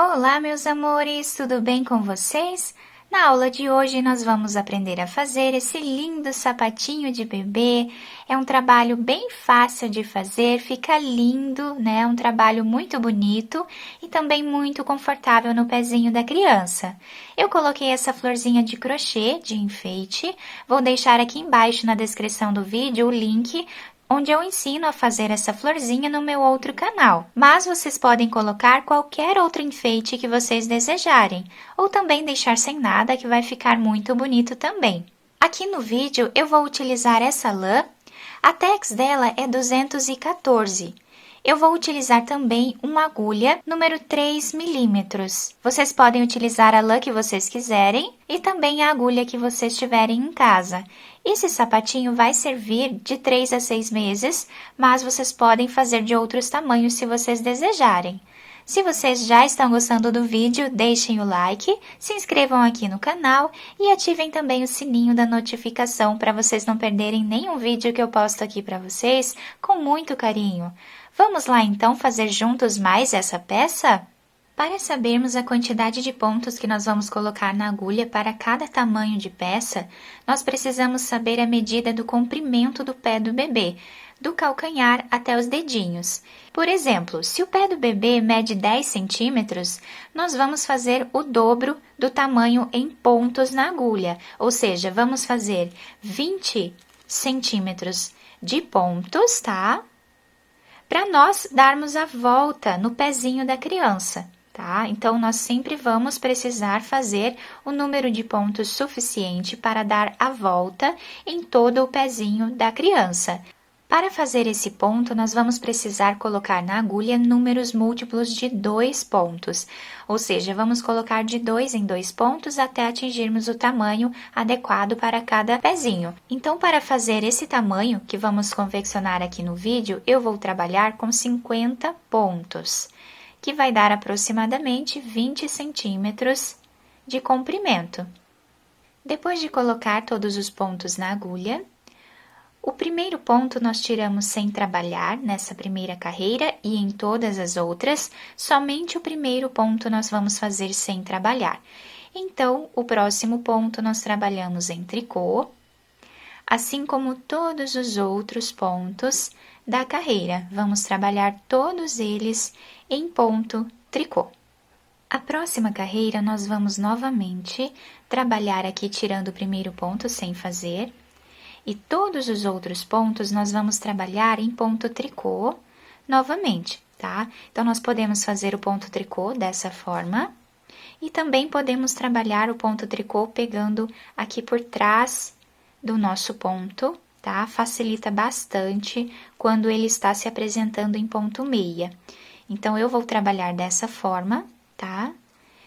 Olá, meus amores, tudo bem com vocês? Na aula de hoje, nós vamos aprender a fazer esse lindo sapatinho de bebê. É um trabalho bem fácil de fazer, fica lindo, né? É um trabalho muito bonito e também muito confortável no pezinho da criança. Eu coloquei essa florzinha de crochê, de enfeite. Vou deixar aqui embaixo na descrição do vídeo o link onde eu ensino a fazer essa florzinha no meu outro canal. Mas vocês podem colocar qualquer outro enfeite que vocês desejarem, ou também deixar sem nada, que vai ficar muito bonito também. Aqui no vídeo eu vou utilizar essa lã, a tex dela é 214. Eu vou utilizar também uma agulha número 3 milímetros. Vocês podem utilizar a lã que vocês quiserem e também a agulha que vocês tiverem em casa. Esse sapatinho vai servir de 3 a 6 meses, mas vocês podem fazer de outros tamanhos se vocês desejarem. Se vocês já estão gostando do vídeo, deixem o like, se inscrevam aqui no canal e ativem também o sininho da notificação para vocês não perderem nenhum vídeo que eu posto aqui para vocês com muito carinho. Vamos lá então fazer juntos mais essa peça? Para sabermos a quantidade de pontos que nós vamos colocar na agulha para cada tamanho de peça, nós precisamos saber a medida do comprimento do pé do bebê, do calcanhar até os dedinhos. Por exemplo, se o pé do bebê mede 10 centímetros, nós vamos fazer o dobro do tamanho em pontos na agulha, ou seja, vamos fazer 20 centímetros de pontos, tá? Para nós darmos a volta no pezinho da criança, tá? Então, nós sempre vamos precisar fazer o número de pontos suficiente para dar a volta em todo o pezinho da criança. Para fazer esse ponto, nós vamos precisar colocar na agulha números múltiplos de 2 pontos, ou seja, vamos colocar de 2 em 2 pontos até atingirmos o tamanho adequado para cada pezinho. Então, para fazer esse tamanho que vamos confeccionar aqui no vídeo, eu vou trabalhar com 50 pontos, que vai dar aproximadamente 20 centímetros de comprimento. Depois de colocar todos os pontos na agulha, o primeiro ponto nós tiramos sem trabalhar nessa primeira carreira e em todas as outras, somente o primeiro ponto nós vamos fazer sem trabalhar. Então, o próximo ponto nós trabalhamos em tricô, assim como todos os outros pontos da carreira. Vamos trabalhar todos eles em ponto tricô. A próxima carreira nós vamos novamente trabalhar aqui tirando o primeiro ponto sem fazer. E todos os outros pontos nós vamos trabalhar em ponto tricô novamente, tá? Então, nós podemos fazer o ponto tricô dessa forma e também podemos trabalhar o ponto tricô pegando aqui por trás do nosso ponto, tá? Facilita bastante quando ele está se apresentando em ponto meia. Então, eu vou trabalhar dessa forma, tá?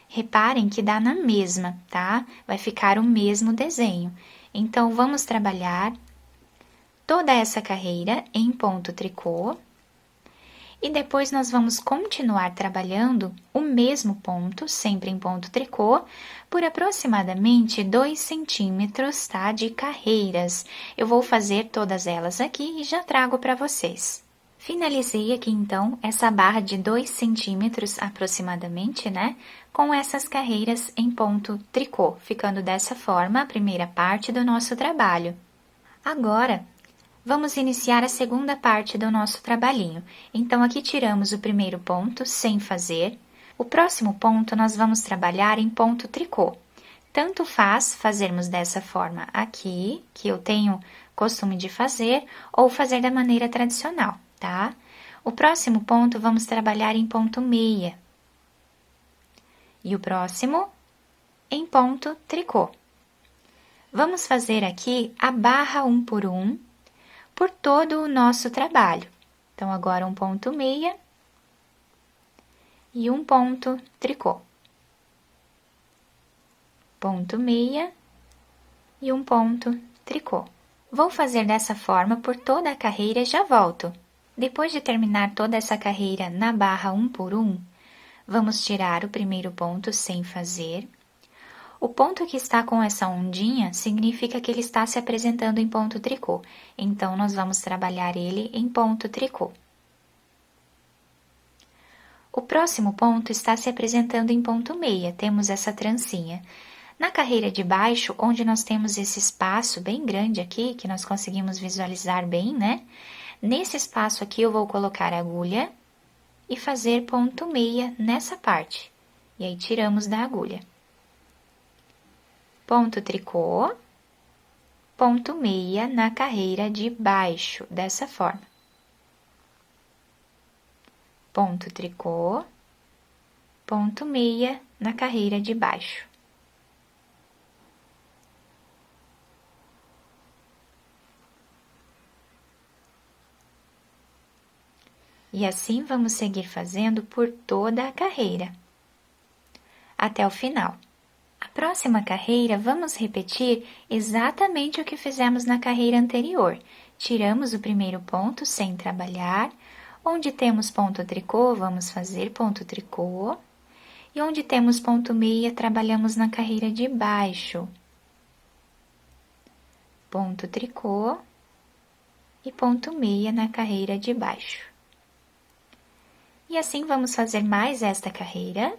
Reparem que dá na mesma, tá? Vai ficar o mesmo desenho. Então, vamos trabalhar toda essa carreira em ponto tricô e depois nós vamos continuar trabalhando o mesmo ponto, sempre em ponto tricô, por aproximadamente 2 centímetros, tá? De carreiras. Eu vou fazer todas elas aqui e já trago para vocês. Finalizei aqui, então, essa barra de 2 centímetros aproximadamente, né? Com essas carreiras em ponto tricô, ficando dessa forma a primeira parte do nosso trabalho. Agora, vamos iniciar a segunda parte do nosso trabalhinho. Então, aqui tiramos o primeiro ponto sem fazer. O próximo ponto nós vamos trabalhar em ponto tricô. Tanto faz fazermos dessa forma aqui, que eu tenho costume de fazer, ou fazer da maneira tradicional, tá? O próximo ponto vamos trabalhar em ponto meia. E o próximo em ponto tricô. Vamos fazer aqui a barra 1 por 1 por todo o nosso trabalho. Então, agora um ponto meia e um ponto tricô. Ponto meia e um ponto tricô. Vou fazer dessa forma por toda a carreira e já volto. Depois de terminar toda essa carreira na barra 1 por 1, vamos tirar o primeiro ponto sem fazer. O ponto que está com essa ondinha significa que ele está se apresentando em ponto tricô. Então, nós vamos trabalhar ele em ponto tricô. O próximo ponto está se apresentando em ponto meia, temos essa trancinha. Na carreira de baixo, onde nós temos esse espaço bem grande aqui, que nós conseguimos visualizar bem, né? Nesse espaço aqui eu vou colocar a agulha e fazer ponto meia nessa parte. E aí, tiramos da agulha. Ponto tricô, ponto meia na carreira de baixo, dessa forma. Ponto tricô, ponto meia na carreira de baixo. E assim vamos seguir fazendo por toda a carreira, até o final. A próxima carreira, vamos repetir exatamente o que fizemos na carreira anterior. Tiramos o primeiro ponto sem trabalhar. Onde temos ponto tricô, vamos fazer ponto tricô. E onde temos ponto meia, trabalhamos na carreira de baixo. Ponto tricô e ponto meia na carreira de baixo. E assim vamos fazer mais esta carreira,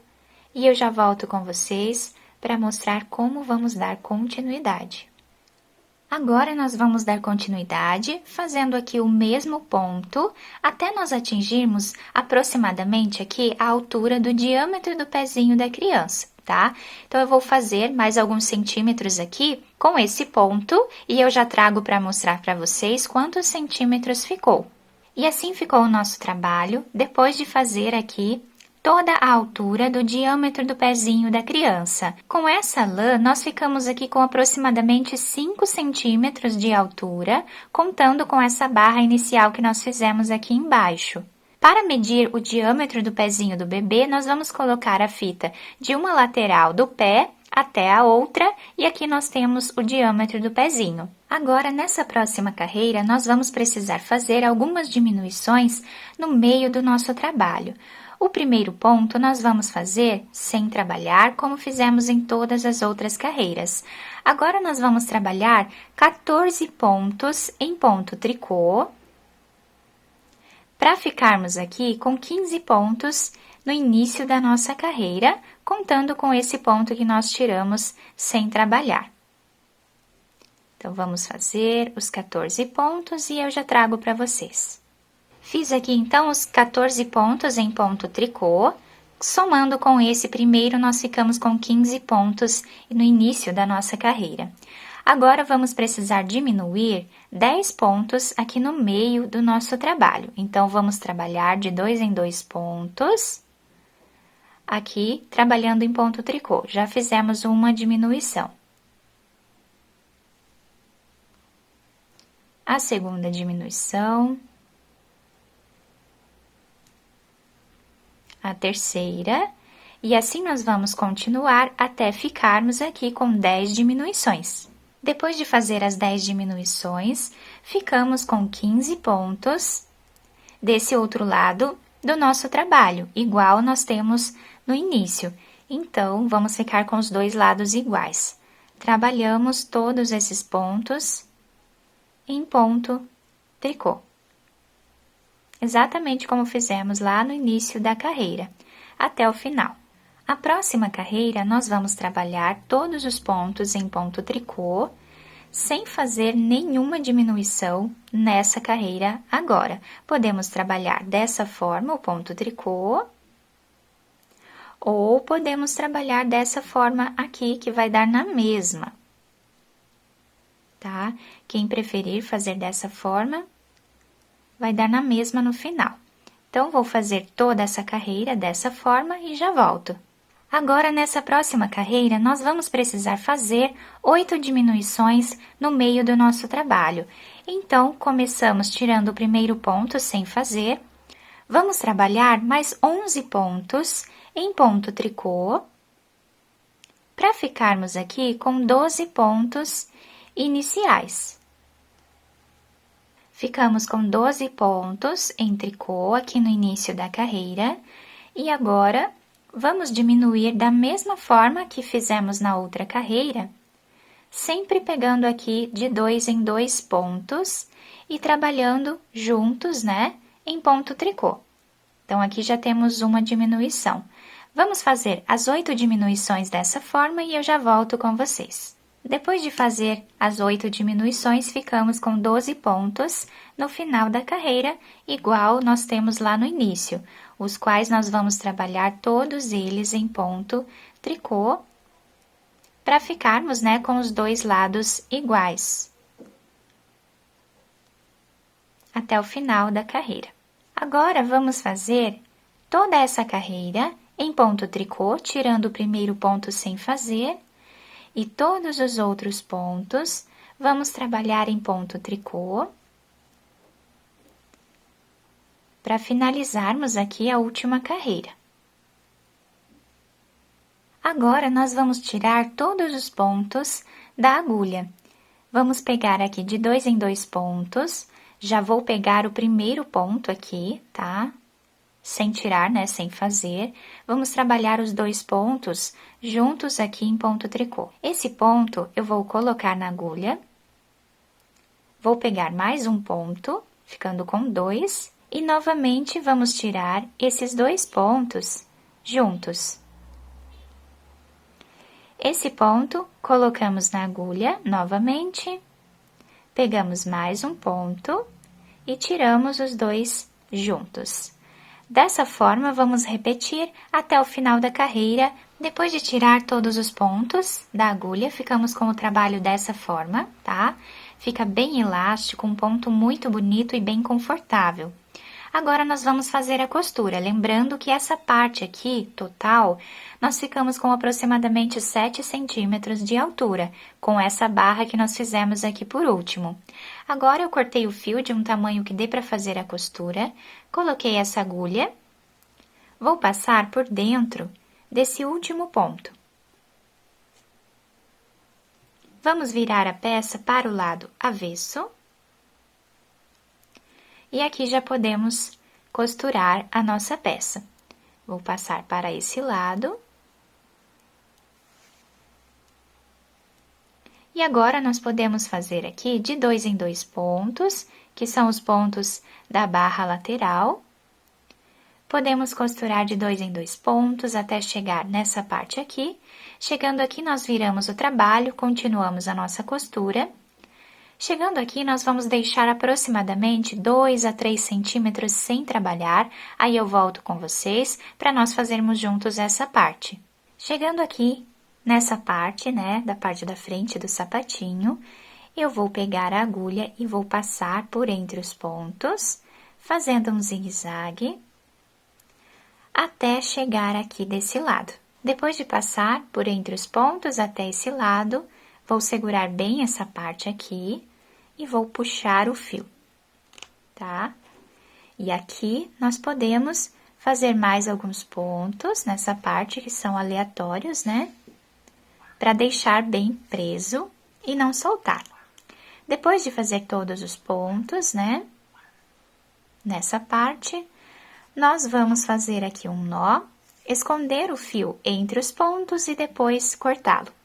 e eu já volto com vocês para mostrar como vamos dar continuidade. Agora, nós vamos dar continuidade, fazendo aqui o mesmo ponto, até nós atingirmos aproximadamente aqui a altura do diâmetro do pezinho da criança, tá? Então, eu vou fazer mais alguns centímetros aqui com esse ponto, e eu já trago para mostrar para vocês quantos centímetros ficou. E assim ficou o nosso trabalho, depois de fazer aqui toda a altura do diâmetro do pezinho da criança. Com essa lã, nós ficamos aqui com aproximadamente 5 centímetros de altura, contando com essa barra inicial que nós fizemos aqui embaixo. Para medir o diâmetro do pezinho do bebê, nós vamos colocar a fita de uma lateral do pé até a outra, e aqui nós temos o diâmetro do pezinho. Agora, nessa próxima carreira, nós vamos precisar fazer algumas diminuições no meio do nosso trabalho. O primeiro ponto nós vamos fazer sem trabalhar, como fizemos em todas as outras carreiras. Agora, nós vamos trabalhar 14 pontos em ponto tricô, para ficarmos aqui com 15 pontos no início da nossa carreira, contando com esse ponto que nós tiramos sem trabalhar. Então, vamos fazer os 14 pontos e eu já trago para vocês. Fiz aqui, então, os 14 pontos em ponto tricô. Somando com esse primeiro, nós ficamos com 15 pontos no início da nossa carreira. Agora, vamos precisar diminuir 10 pontos aqui no meio do nosso trabalho. Então, vamos trabalhar de 2 em 2 pontos, aqui, trabalhando em ponto tricô. Já fizemos uma diminuição. A segunda diminuição. A terceira, e assim nós vamos continuar até ficarmos aqui com 10 diminuições. Depois de fazer as 10 diminuições, ficamos com 15 pontos desse outro lado do nosso trabalho, igual nós temos no início. Então, vamos ficar com os dois lados iguais. Trabalhamos todos esses pontos em ponto tricô. Exatamente como fizemos lá no início da carreira, até o final. A próxima carreira, nós vamos trabalhar todos os pontos em ponto tricô, sem fazer nenhuma diminuição nessa carreira agora. Podemos trabalhar dessa forma o ponto tricô, ou podemos trabalhar dessa forma aqui, que vai dar na mesma, tá? Quem preferir fazer dessa forma, vai dar na mesma no final. Então, vou fazer toda essa carreira dessa forma e já volto. Agora, nessa próxima carreira, nós vamos precisar fazer 8 diminuições no meio do nosso trabalho. Então, começamos tirando o primeiro ponto sem fazer. Vamos trabalhar mais 11 pontos em ponto tricô, para ficarmos aqui com 12 pontos iniciais. Ficamos com 12 pontos em tricô aqui no início da carreira, e agora vamos diminuir da mesma forma que fizemos na outra carreira, sempre pegando aqui de 2 em 2 pontos e trabalhando juntos, né, em ponto tricô. Então, aqui já temos uma diminuição. Vamos fazer as 8 diminuições dessa forma e eu já volto com vocês. Depois de fazer as 8 diminuições, ficamos com 12 pontos no final da carreira, igual nós temos lá no início, os quais nós vamos trabalhar todos eles em ponto tricô, para ficarmos, né, com os dois lados iguais, até o final da carreira. Agora, vamos fazer toda essa carreira em ponto tricô, tirando o primeiro ponto sem fazer, e todos os outros pontos, vamos trabalhar em ponto tricô, para finalizarmos aqui a última carreira. Agora, nós vamos tirar todos os pontos da agulha. Vamos pegar aqui de 2 em 2 pontos, já vou pegar o primeiro ponto aqui, tá? Sem tirar, né, sem fazer. Vamos trabalhar os 2 pontos juntos aqui em ponto tricô. Esse ponto eu vou colocar na agulha, vou pegar mais um ponto, ficando com 2, e novamente vamos tirar esses 2 pontos juntos. Esse ponto, colocamos na agulha novamente, pegamos mais um ponto e tiramos os 2 juntos. Dessa forma, vamos repetir até o final da carreira. Depois de tirar todos os pontos da agulha, ficamos com o trabalho dessa forma, tá? Fica bem elástico, um ponto muito bonito e bem confortável. Agora, nós vamos fazer a costura, lembrando que essa parte aqui, total, nós ficamos com aproximadamente 7 centímetros de altura, com essa barra que nós fizemos aqui por último. Agora, eu cortei o fio de um tamanho que dê para fazer a costura, coloquei essa agulha, vou passar por dentro desse último ponto. Vamos virar a peça para o lado avesso. E aqui já podemos costurar a nossa peça. Vou passar para esse lado. E agora, nós podemos fazer aqui de 2 em 2 pontos, que são os pontos da barra lateral. Podemos costurar de 2 em 2 pontos até chegar nessa parte aqui. Chegando aqui, nós viramos o trabalho, continuamos a nossa costura. Chegando aqui, nós vamos deixar aproximadamente 2 a 3 centímetros sem trabalhar, aí eu volto com vocês para nós fazermos juntos essa parte. Chegando aqui, nessa parte, né, da parte da frente do sapatinho, eu vou pegar a agulha e vou passar por entre os pontos, fazendo um zigue-zague, até chegar aqui desse lado. Depois de passar por entre os pontos até esse lado, vou segurar bem essa parte aqui e vou puxar o fio, tá? E aqui, nós podemos fazer mais alguns pontos nessa parte que são aleatórios, né? Para deixar bem preso e não soltar. Depois de fazer todos os pontos, né? Nessa parte, nós vamos fazer aqui um nó, esconder o fio entre os pontos e depois cortá-lo.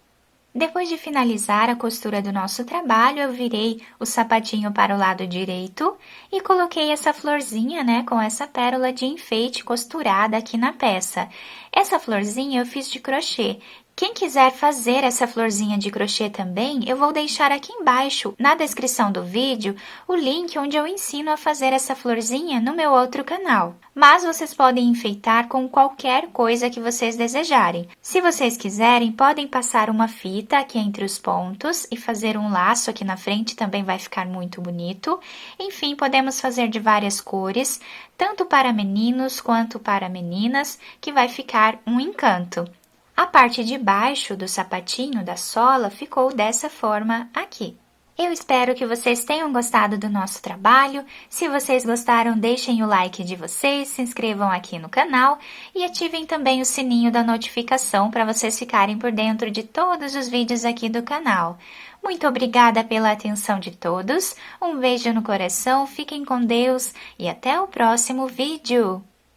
Depois de finalizar a costura do nosso trabalho, eu virei o sapatinho para o lado direito e coloquei essa florzinha, né, com essa pérola de enfeite costurada aqui na peça. Essa florzinha eu fiz de crochê. Quem quiser fazer essa florzinha de crochê também, eu vou deixar aqui embaixo, na descrição do vídeo, o link onde eu ensino a fazer essa florzinha no meu outro canal. Mas vocês podem enfeitar com qualquer coisa que vocês desejarem. Se vocês quiserem, podem passar uma fita aqui entre os pontos e fazer um laço aqui na frente, também vai ficar muito bonito. Enfim, podemos fazer de várias cores, tanto para meninos quanto para meninas, que vai ficar um encanto. A parte de baixo do sapatinho, da sola, ficou dessa forma aqui. Eu espero que vocês tenham gostado do nosso trabalho. Se vocês gostaram, deixem o like de vocês, se inscrevam aqui no canal e ativem também o sininho da notificação para vocês ficarem por dentro de todos os vídeos aqui do canal. Muito obrigada pela atenção de todos, um beijo no coração, fiquem com Deus e até o próximo vídeo!